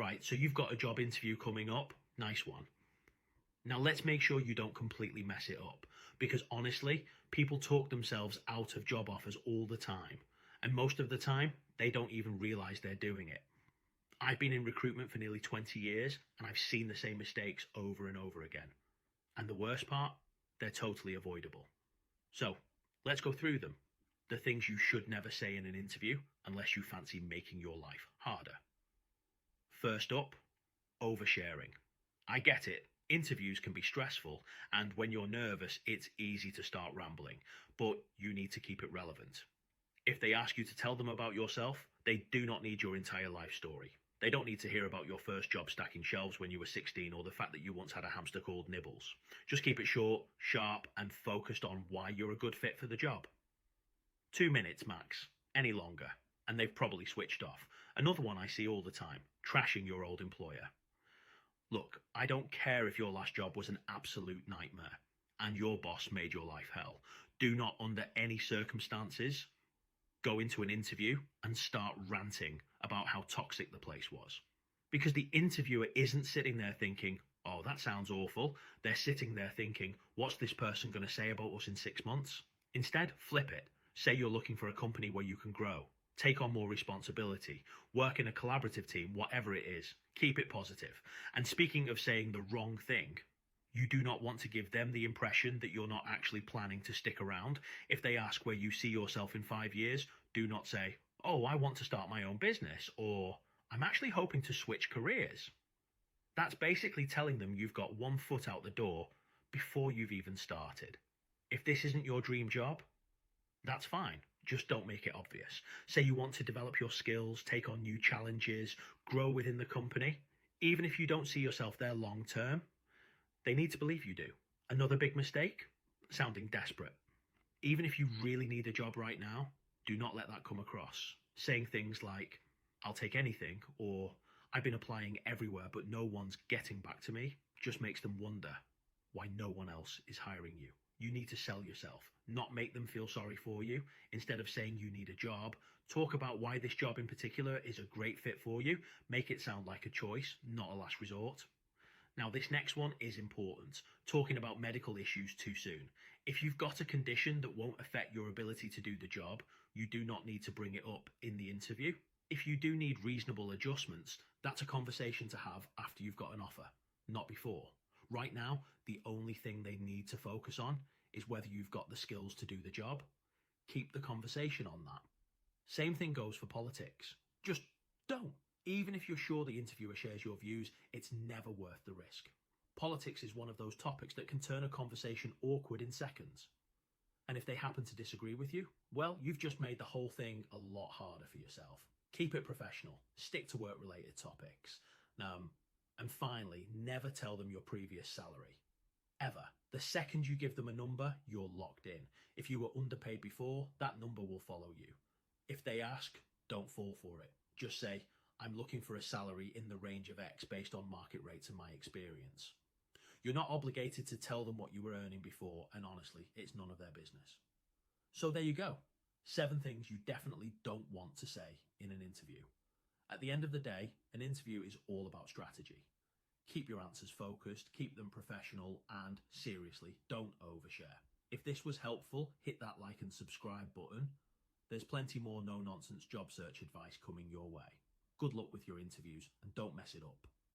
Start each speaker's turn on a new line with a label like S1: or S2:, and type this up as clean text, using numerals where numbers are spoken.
S1: Right, so you've got a job interview coming up. Nice one. Now let's make sure you don't completely mess it up, because honestly, people talk themselves out of job offers all the time, and most of the time, they don't even realize they're doing it. I've been in recruitment for nearly 20 years, and I've seen the same mistakes over and over again. And the worst part, they're totally avoidable. So let's go through them. The things you should never say in an interview unless you fancy making your life harder. First up, oversharing. I get it. Interviews can be stressful, and when you're nervous, it's easy to start rambling, but you need to keep it relevant. If they ask you to tell them about yourself, they do not need your entire life story. They don't need to hear about your first job stacking shelves when you were 16 or the fact that you once had a hamster called Nibbles. Just keep it short, sharp, and focused on why you're a good fit for the job. 2 minutes max. Any longer, and they've probably switched off. Another one I see all the time, trashing your old employer. Look, I don't care if your last job was an absolute nightmare and your boss made your life hell. Do not, under any circumstances, go into an interview and start ranting about how toxic the place was. Because the interviewer isn't sitting there thinking, oh, that sounds awful. They're sitting there thinking, what's this person going to say about us in 6 months? Instead, flip it. Say you're looking for a company where you can grow, take on more responsibility, work in a collaborative team, whatever it is. Keep it positive. And speaking of saying the wrong thing, you do not want to give them the impression that you're not actually planning to stick around. If they ask where you see yourself in 5 years, do not say, oh, I want to start my own business, or I'm actually hoping to switch careers. That's basically telling them you've got 1 foot out the door before you've even started. If this isn't your dream job, that's fine. Just don't make it obvious. Say you want to develop your skills, take on new challenges, grow within the company. Even if you don't see yourself there long term, they need to believe you do. Another big mistake, sounding desperate. Even if you really need a job right now, do not let that come across. Saying things like, I'll take anything, or I've been applying everywhere but no one's getting back to me, just makes them wonder why no one else is hiring you. You need to sell yourself, not make them feel sorry for you. Instead of saying you need a job, talk about why this job in particular is a great fit for you. Make it sound like a choice, not a last resort. Now, this next one is important. Talking about medical issues too soon. If you've got a condition that won't affect your ability to do the job, you do not need to bring it up in the interview. If you do need reasonable adjustments, that's a conversation to have after you've got an offer, not before. Right now, the only thing they need to focus on is whether you've got the skills to do the job. Keep the conversation on that. Same thing goes for politics. Just don't. Even if you're sure the interviewer shares your views, it's never worth the risk. Politics is one of those topics that can turn a conversation awkward in seconds. And if they happen to disagree with you, well, you've just made the whole thing a lot harder for yourself. Keep it professional. Stick to work-related topics. And finally, never tell them your previous salary. Ever. The second you give them a number, you're locked in. If you were underpaid before, that number will follow you. If they ask, don't fall for it. Just say, I'm looking for a salary in the range of X based on market rates and my experience. You're not obligated to tell them what you were earning before, and honestly, it's none of their business. So there you go. 7 things you definitely don't want to say in an interview. At the end of the day, an interview is all about strategy. Keep your answers focused, keep them professional, and seriously, don't overshare. If this was helpful, hit that like and subscribe button. There's plenty more no-nonsense job search advice coming your way. Good luck with your interviews, and don't mess it up.